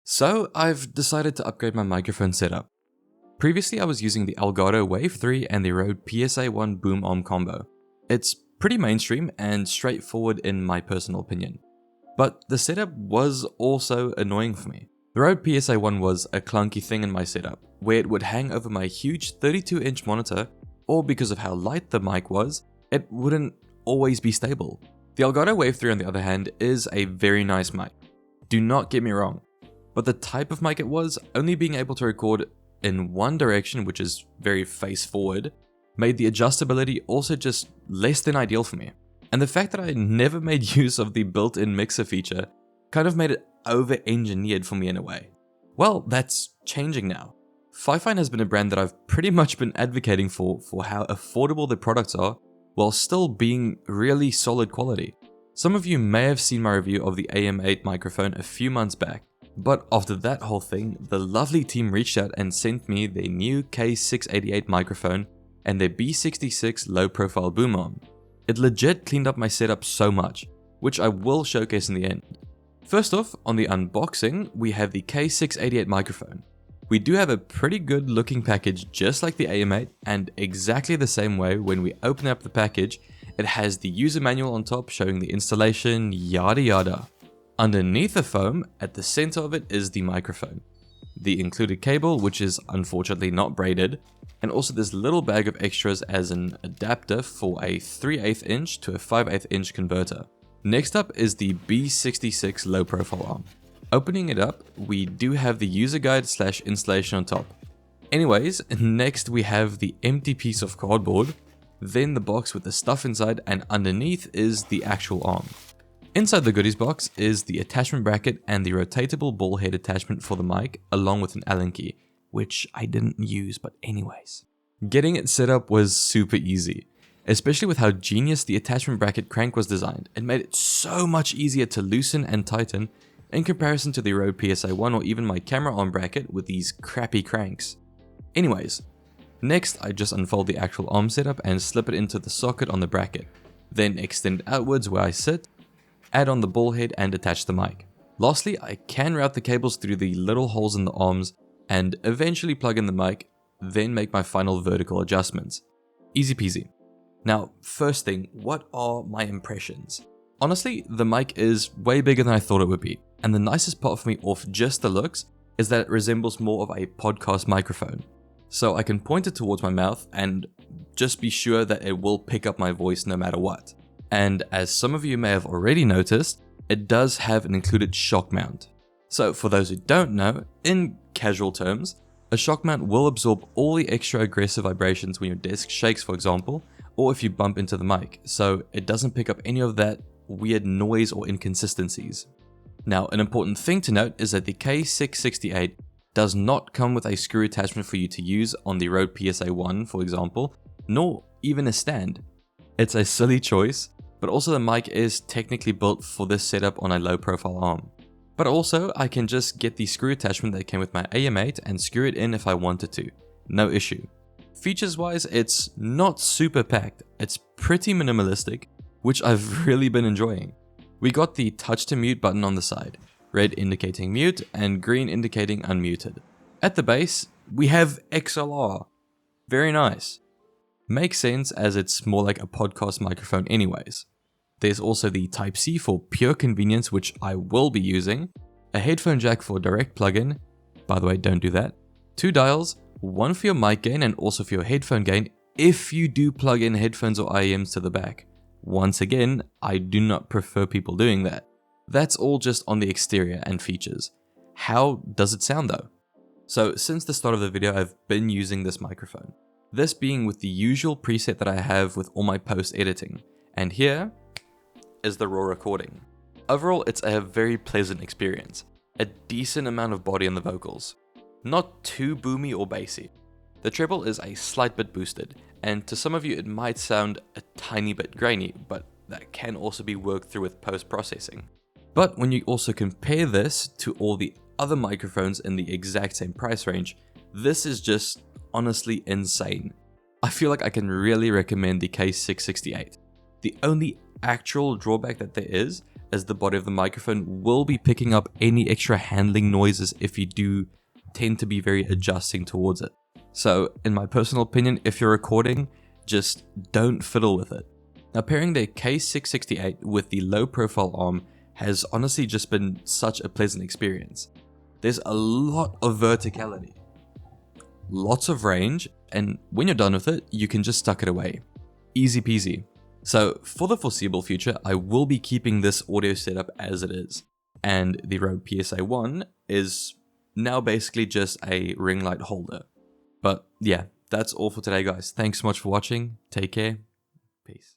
So I've decided to upgrade my microphone setup. Previously I was using the Elgato Wave 3 and the Rode PSA-1 boom arm combo. It's pretty mainstream and straightforward in my personal opinion. But the setup was also annoying for me. The Rode PSA-1 was a clunky thing in my setup, where it would hang over my huge 32-inch monitor, or because of how light the mic was, it wouldn't always be stable. The Elgato Wave 3 on the other hand is a very nice mic. Do not get me wrong. But the type of mic it was, only being able to record in one direction, which is very face forward, made the adjustability also just less than ideal for me. And the fact that I never made use of the built-in mixer feature kind of made it over-engineered for me in a way. Well, that's changing now. FiFine has been a brand that I've pretty much been advocating for how affordable the products are, while still being really solid quality. Some of you may have seen my review of the BM88 microphone a few months back. But after that whole thing, the lovely team reached out and sent me their new K688 microphone and their B66 low profile boom arm. It legit cleaned up my setup so much, which I will showcase in the end. First off, on the unboxing, we have the K688 microphone. We do have a pretty good looking package just like the BM88, and exactly the same way when we open up the package, it has the user manual on top showing the installation, yada yada. Underneath the foam, at the center of it is the microphone, the included cable, which is unfortunately not braided, and also this little bag of extras as an adapter for a 3/8 inch to a 5/8 inch converter. Next up is the B66 low profile arm. Opening it up, we do have the user guide / installation on top. Anyways, next we have the empty piece of cardboard, then the box with the stuff inside, and underneath is the actual arm. Inside the goodies box is the attachment bracket and the rotatable ball head attachment for the mic, along with an Allen key, which I didn't use, but anyways. Getting it set up was super easy, especially with how genius the attachment bracket crank was designed. It made it so much easier to loosen and tighten in comparison to the Rode PSA-1 or even my camera arm bracket with these crappy cranks. Anyways, next I just unfold the actual arm setup and slip it into the socket on the bracket, then extend it outwards where I sit, add on the ball head and attach the mic. Lastly, I can route the cables through the little holes in the arms and eventually plug in the mic, then make my final vertical adjustments. Easy peasy. Now, first thing, what are my impressions? Honestly, the mic is way bigger than I thought it would be, and the nicest part for me off just the looks is that it resembles more of a podcast microphone. So I can point it towards my mouth and just be sure that it will pick up my voice no matter what. And as some of you may have already noticed, it does have an included shock mount. So for those who don't know, in casual terms, a shock mount will absorb all the extra aggressive vibrations when your desk shakes, for example, or if you bump into the mic, so it doesn't pick up any of that weird noise or inconsistencies. Now, an important thing to note is that the K688 does not come with a screw attachment for you to use on the Rode PSA-1, for example, nor even a stand. It's a silly choice, but also the mic is technically built for this setup on a low profile arm. But also, I can just get the screw attachment that came with my BM88 and screw it in if I wanted to, no issue. Features wise, it's not super packed, it's pretty minimalistic, which I've really been enjoying. We got the touch to mute button on the side, red indicating mute and green indicating unmuted. At the base, we have XLR, very nice. Makes sense as it's more like a podcast microphone anyways. There's also the Type-C for pure convenience, which I will be using, a headphone jack for direct plug-in, by the way don't do that, 2 dials, one for your mic gain and also for your headphone gain if you do plug in headphones or IEMs to the back. Once again, I do not prefer people doing that. That's all just on the exterior and features. How does it sound though? So since the start of the video I've been using this microphone. This being with the usual preset that I have with all my post editing, and here is the raw recording. Overall, it's a very pleasant experience, a decent amount of body on the vocals, not too boomy or bassy. The treble is a slight bit boosted, and to some of you it might sound a tiny bit grainy, but that can also be worked through with post-processing. But when you also compare this to all the other microphones in the exact same price range, this is just honestly insane. I feel like I can really recommend the K688. The only actual drawback that there is as the body of the microphone will be picking up any extra handling noises if you do tend to be very adjusting towards it. So in my personal opinion, if you're recording, just don't fiddle with it. Now pairing the K688 with the low profile arm has honestly just been such a pleasant experience. There's a lot of verticality, lots of range, and when you're done with it, you can just tuck it away. Easy peasy. So for the foreseeable future, I will be keeping this audio setup as it is. And the Rode PSA-1 is now basically just a ring light holder. But yeah, that's all for today guys. Thanks so much for watching. Take care. Peace.